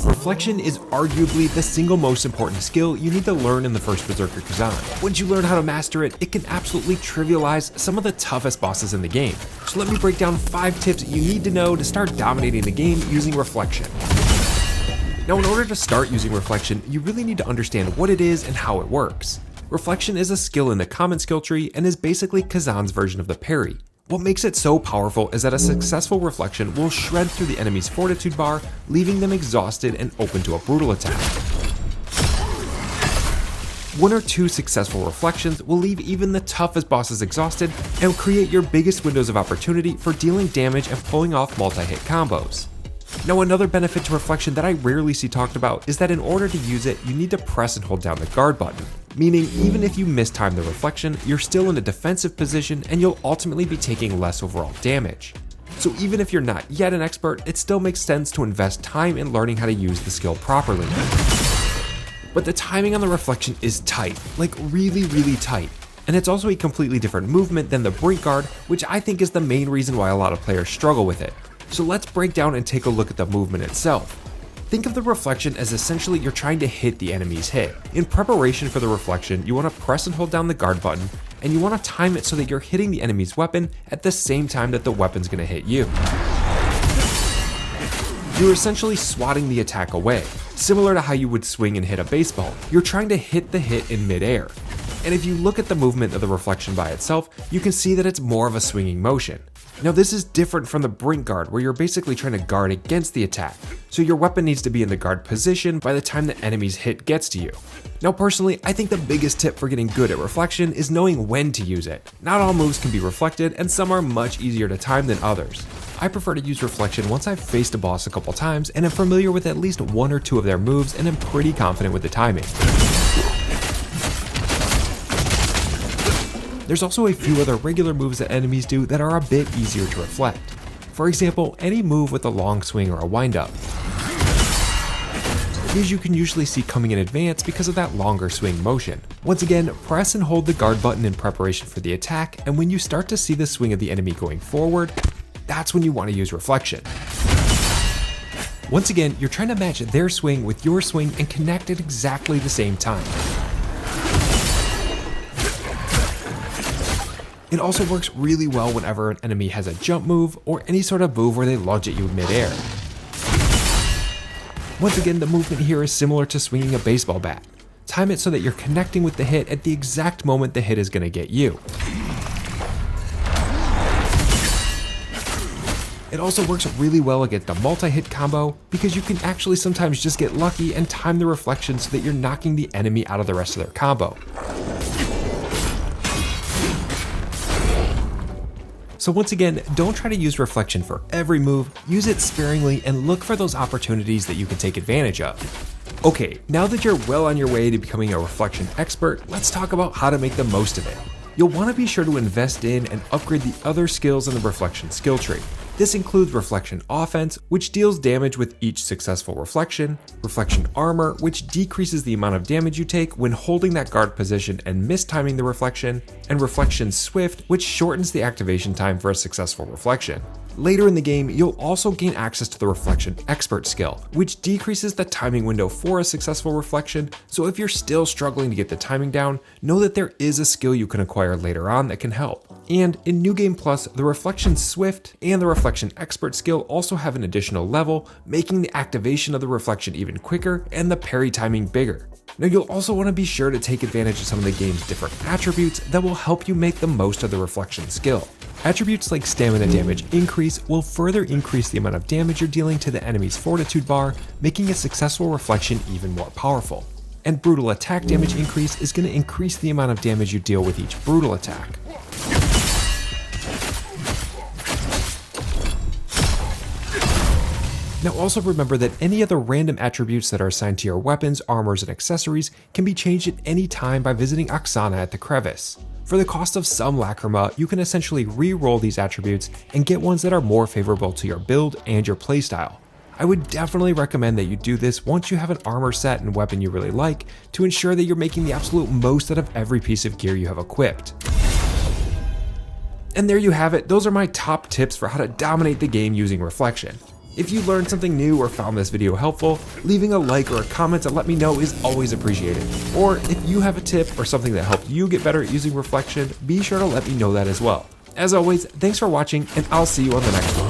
Reflection is arguably the single most important skill you need to learn in the First Berserker Khazan. Once you learn how to master it, it can absolutely trivialize some of the toughest bosses in the game. So let me break down 5 tips you need to know to start dominating the game using Reflection. Now, in order to start using Reflection, you really need to understand what it is and how it works. Reflection is a skill in the common skill tree and is basically Khazan's version of the parry. What makes it so powerful is that a successful reflection will shred through the enemy's fortitude bar, leaving them exhausted and open to a brutal attack. 1 or 2 successful reflections will leave even the toughest bosses exhausted and will create your biggest windows of opportunity for dealing damage and pulling off multi-hit combos. Now, another benefit to Reflection that I rarely see talked about is that in order to use it, you need to press and hold down the guard button, meaning even if you mistime the reflection, you're still in a defensive position and you'll ultimately be taking less overall damage. So even if you're not yet an expert, it still makes sense to invest time in learning how to use the skill properly. But the timing on the reflection is tight, like really tight. And it's also a completely different movement than the Brink guard, which I think is the main reason why a lot of players struggle with it. So let's break down and take a look at the movement itself. Think of the reflection as essentially you're trying to hit the enemy's hit. In preparation for the reflection, you want to press and hold down the guard button, and you want to time it so that you're hitting the enemy's weapon at the same time that the weapon's going to hit you. You're essentially swatting the attack away. Similar to how you would swing and hit a baseball, you're trying to hit the hit in midair. And if you look at the movement of the reflection by itself, you can see that it's more of a swinging motion. Now, this is different from the Brink guard, where you're basically trying to guard against the attack, so your weapon needs to be in the guard position by the time the enemy's hit gets to you. Now, personally, I think the biggest tip for getting good at Reflection is knowing when to use it. Not all moves can be reflected, and some are much easier to time than others. I prefer to use Reflection once I've faced a boss a couple times and am familiar with at least 1 or 2 of their moves and am pretty confident with the timing. There's also a few other regular moves that enemies do that are a bit easier to reflect. For example, any move with a long swing or a windup. These you can usually see coming in advance because of that longer swing motion. Once again, press and hold the guard button in preparation for the attack, and when you start to see the swing of the enemy going forward, that's when you want to use Reflection. Once again, you're trying to match their swing with your swing and connect at exactly the same time. It also works really well whenever an enemy has a jump move or any sort of move where they launch at you midair. Once again, the movement here is similar to swinging a baseball bat. Time it so that you're connecting with the hit at the exact moment the hit is going to get you. It also works really well against a multi-hit combo because you can actually sometimes just get lucky and time the reflection so that you're knocking the enemy out of the rest of their combo. So once again, don't try to use Reflection for every move, use it sparingly and look for those opportunities that you can take advantage of. Okay, now that you're well on your way to becoming a Reflection expert, let's talk about how to make the most of it. You'll want to be sure to invest in and upgrade the other skills in the Reflection skill tree. This includes Reflection Offense, which deals damage with each successful reflection, Reflection Armor, which decreases the amount of damage you take when holding that guard position and mistiming the reflection, and Reflection Swift, which shortens the activation time for a successful reflection. Later in the game, you'll also gain access to the Reflection Expert skill, which decreases the timing window for a successful reflection, so if you're still struggling to get the timing down, know that there is a skill you can acquire later on that can help. And in New Game Plus, the Reflection Swift and the Reflection Expert skill also have an additional level, making the activation of the reflection even quicker and the parry timing bigger. Now, you'll also want to be sure to take advantage of some of the game's different attributes that will help you make the most of the reflection skill. Attributes like stamina damage increase will further increase the amount of damage you're dealing to the enemy's fortitude bar, making a successful reflection even more powerful. And brutal attack damage increase is going to increase the amount of damage you deal with each brutal attack. Now also remember that any of the random attributes that are assigned to your weapons, armors, and accessories can be changed at any time by visiting Oksana at the Crevice. For the cost of some Lacrima, you can essentially re-roll these attributes and get ones that are more favorable to your build and your playstyle. I would definitely recommend that you do this once you have an armor set and weapon you really like to ensure that you're making the absolute most out of every piece of gear you have equipped. And there you have it, those are my top tips for how to dominate the game using Reflection. If you learned something new or found this video helpful, leaving a like or a comment to let me know is always appreciated. Or if you have a tip or something that helped you get better at using reflection, be sure to let me know that as well. As always, thanks for watching, and I'll see you on the next one.